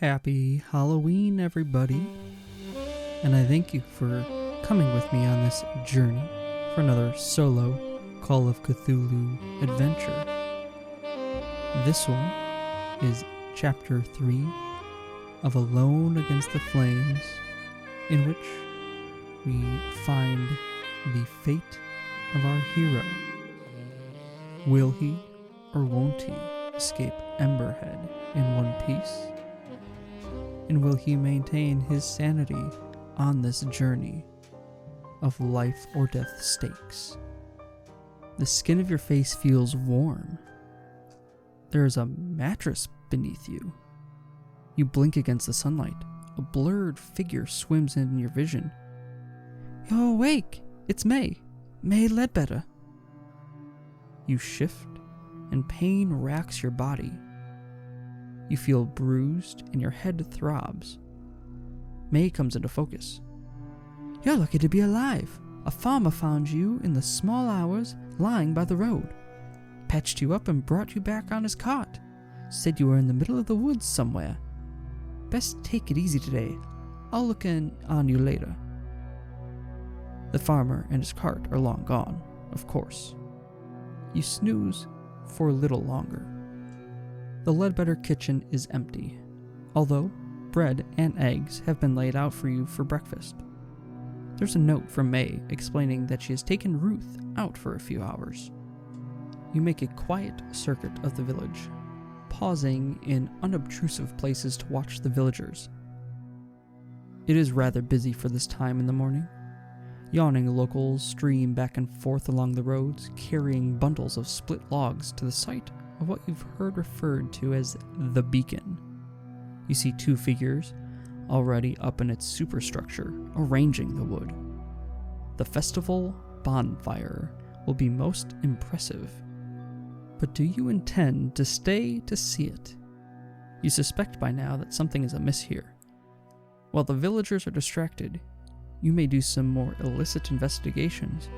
Happy Halloween, everybody, and I thank you for coming with me on this journey for another solo Call of Cthulhu adventure. This one is Chapter 3 of Alone Against the Flames, in which we find the fate of our hero. Will he or won't he escape Emberhead in one piece? And will he maintain his sanity on this journey of life or death stakes? The skin of your face feels warm. There is a mattress beneath you. You blink against the sunlight. A blurred figure swims in your vision. You're awake! It's May Ledbetter. You shift, and pain racks your body. You feel bruised, and your head throbs. May comes into focus. You're lucky to be alive. A farmer found you in the small hours lying by the road. Patched you up and brought you back on his cart. Said you were in the middle of the woods somewhere. Best take it easy today. I'll look in on you later. The farmer and his cart are long gone, of course. You snooze for a little longer. The Ledbetter kitchen is empty, although bread and eggs have been laid out for you for breakfast. There's a note from May explaining that she has taken Ruth out for a few hours. You make a quiet circuit of the village, pausing in unobtrusive places to watch the villagers. It is rather busy for this time in the morning. Yawning locals stream back and forth along the roads, carrying bundles of split logs to the site of what you've heard referred to as the beacon. You see two figures, already up in its superstructure, arranging the wood. The festival bonfire will be most impressive. But do you intend to stay to see it? You suspect by now that something is amiss here. While the villagers are distracted, you may do some more illicit investigations,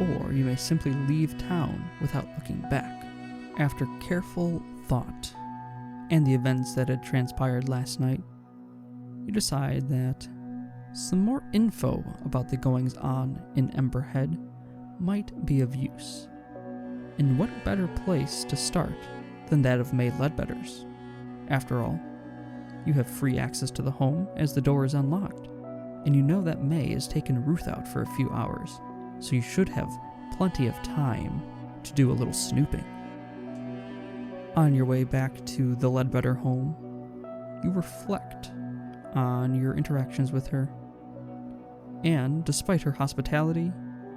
or you may simply leave town without looking back. After careful thought, and the events that had transpired last night, you decide that some more info about the goings-on in Emberhead might be of use. And what better place to start than that of May Ledbetter's? After all, you have free access to the home as the door is unlocked, and you know that May has taken Ruth out for a few hours, so you should have plenty of time to do a little snooping. On your way back to the Ledbetter home, you reflect on your interactions with her, and despite her hospitality,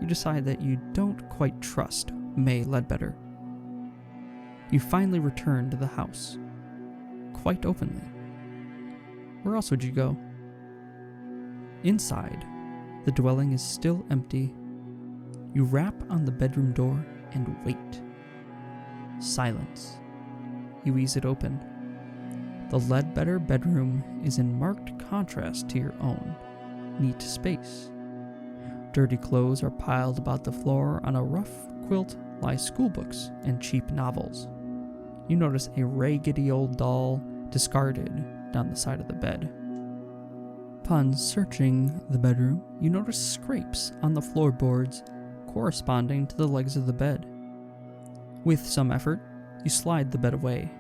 you decide that you don't quite trust May Ledbetter. You finally return to the house, quite openly. Where else would you go? Inside, the dwelling is still empty. You rap on the bedroom door and wait. Silence. You ease it open. The Ledbetter bedroom is in marked contrast to your own. Neat space. Dirty clothes are piled about the floor. On a rough quilt lie schoolbooks and cheap novels. You notice a raggedy old doll discarded down the side of the bed. Upon searching the bedroom, you notice scrapes on the floorboards corresponding to the legs of the bed. With some effort, you slide the bed away.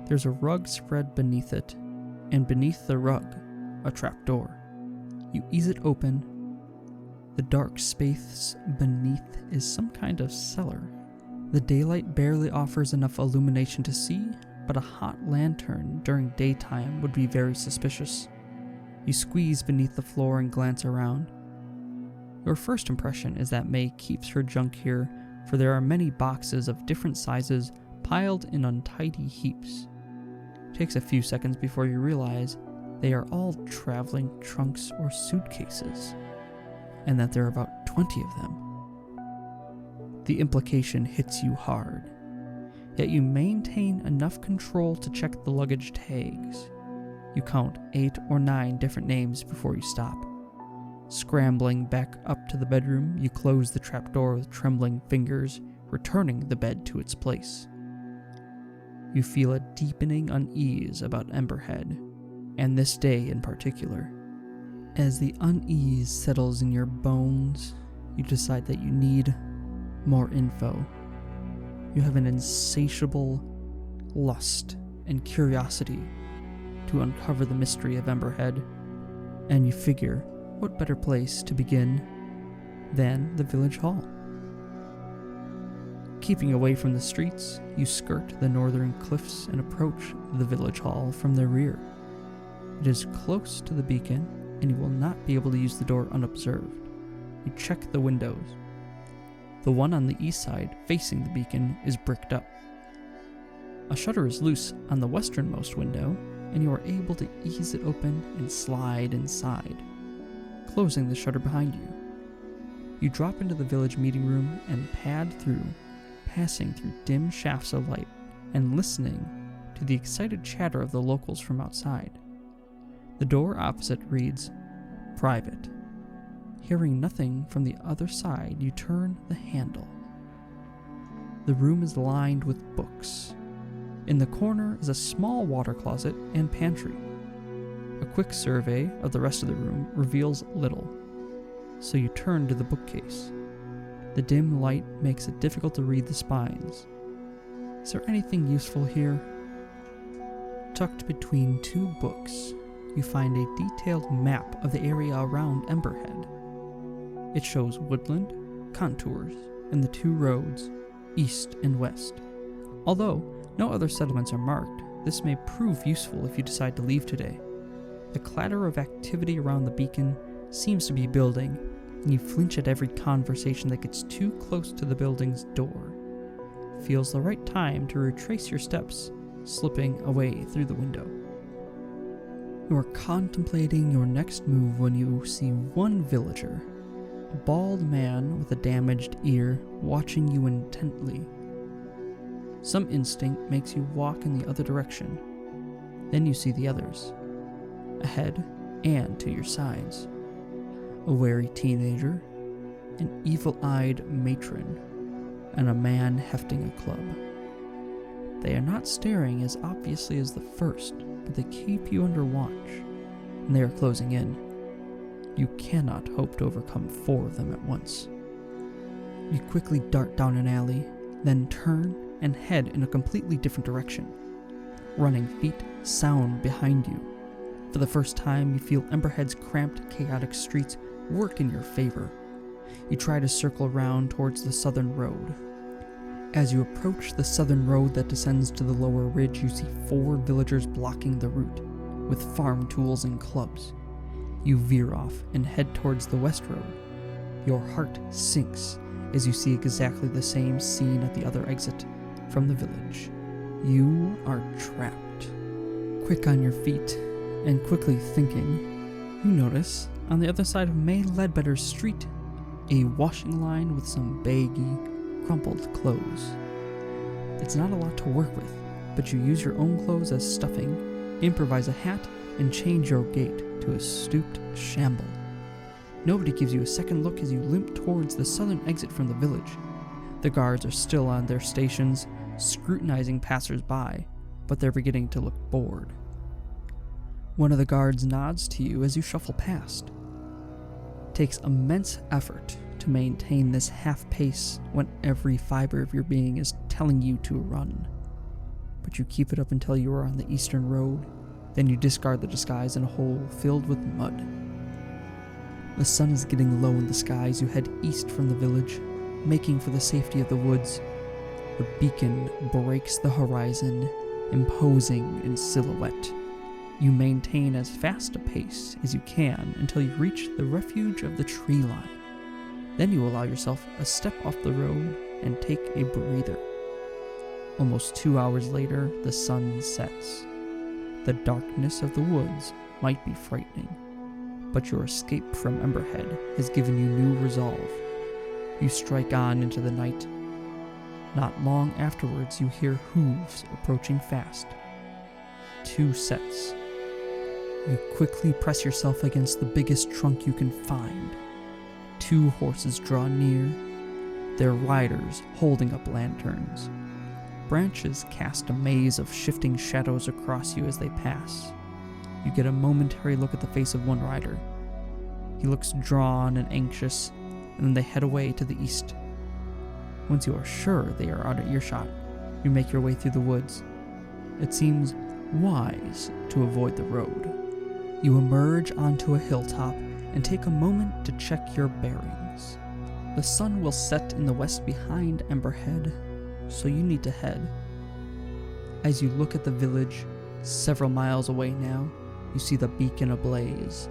There's a rug spread beneath it, and beneath the rug, a trapdoor. You ease it open. The dark space beneath is some kind of cellar. The daylight barely offers enough illumination to see, but a hot lantern during daytime would be very suspicious. You squeeze beneath the floor and glance around. Your first impression is that May keeps her junk here, for there are many boxes of different sizes piled in untidy heaps. It takes a few seconds before you realize they are all traveling trunks or suitcases, and that there are about 20 of them. The implication hits you hard, yet you maintain enough control to check the luggage tags. You count 8 or 9 different names before you stop. Scrambling back up to the bedroom, you close the trapdoor with trembling fingers, returning the bed to its place. You feel a deepening unease about Emberhead, and this day in particular. As the unease settles in your bones, you decide that you need more info. You have an insatiable lust and curiosity to uncover the mystery of Emberhead, and you figure what better place to begin than the village hall. Keeping away from the streets, you skirt the northern cliffs and approach the village hall from the rear. It is close to the beacon, and you will not be able to use the door unobserved. You check the windows. The one on the east side, facing the beacon, is bricked up. A shutter is loose on the westernmost window, and you are able to ease it open and slide inside, closing the shutter behind you. You drop into the village meeting room and pad through, passing through dim shafts of light and listening to the excited chatter of the locals from outside. The door opposite reads, "Private." Hearing nothing from the other side, you turn the handle. The room is lined with books. In the corner is a small water closet and pantry. A quick survey of the rest of the room reveals little, so you turn to the bookcase. The dim light makes it difficult to read the spines. Is there anything useful here? Tucked between two books, you find a detailed map of the area around Emberhead. It shows woodland, contours, and the two roads, east and west. Although no other settlements are marked, this may prove useful if you decide to leave today. The clatter of activity around the beacon seems to be building, and you flinch at every conversation that gets too close to the building's door. Feels the right time to retrace your steps, slipping away through the window. You are contemplating your next move when you see one villager, a bald man with a damaged ear, watching you intently. Some instinct makes you walk in the other direction. Then you see the others, ahead and to your sides. A wary teenager, an evil-eyed matron, and a man hefting a club. They are not staring as obviously as the first, but they keep you under watch, and they are closing in. You cannot hope to overcome 4 of them at once. You quickly dart down an alley, then turn and head in a completely different direction. Running feet sound behind you. For the first time, you feel Emberhead's cramped, chaotic streets work in your favor. You try to circle around towards the southern road. As you approach the southern road that descends to the lower ridge, you see 4 villagers blocking the route, with farm tools and clubs. You veer off and head towards the west road. Your heart sinks as you see exactly the same scene at the other exit from the village. You are trapped. Quick on your feet and quickly thinking, you notice on the other side of May Ledbetter's street a washing line with some baggy, crumpled clothes. It's not a lot to work with, but you use your own clothes as stuffing, improvise a hat, and change your gait to a stooped shamble. Nobody gives you a second look as you limp towards the southern exit from the village. The guards are still on their stations, scrutinizing passers-by, but they're beginning to look bored. One of the guards nods to you as you shuffle past. It takes immense effort to maintain this half-pace when every fiber of your being is telling you to run. But you keep it up until you are on the eastern road, then you discard the disguise in a hole filled with mud. The sun is getting low in the sky as you head east from the village, making for the safety of the woods. The beacon breaks the horizon, imposing in silhouette. You maintain as fast a pace as you can until you reach the refuge of the tree line. Then you allow yourself a step off the road and take a breather. Almost 2 hours later, the sun sets. The darkness of the woods might be frightening, but your escape from Emberhead has given you new resolve. You strike on into the night. Not long afterwards, you hear hooves approaching fast. 2 sets. You quickly press yourself against the biggest trunk you can find. 2 horses draw near, their riders holding up lanterns. branches cast a maze of shifting shadows across you as they pass. You get a momentary look at the face of one rider. He looks drawn and anxious, and then they head away to the east. Once you are sure they are out of earshot, you make your way through the woods. It seems wise to avoid the road. You emerge onto a hilltop and take a moment to check your bearings. The sun will set in the west behind Emberhead, so you need to head. As you look at the village, several miles away now, you see the beacon ablaze,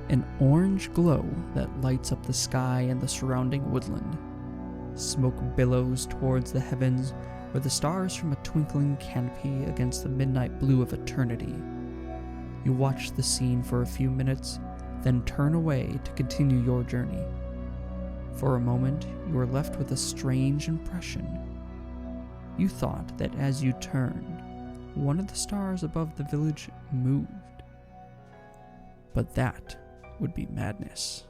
an orange glow that lights up the sky and the surrounding woodland. Smoke billows towards the heavens where the stars from a twinkling canopy against the midnight blue of eternity. You watch the scene for a few minutes, then turn away to continue your journey. For a moment, you are left with a strange impression. You thought that as you turned, one of the stars above the village moved. But that would be madness.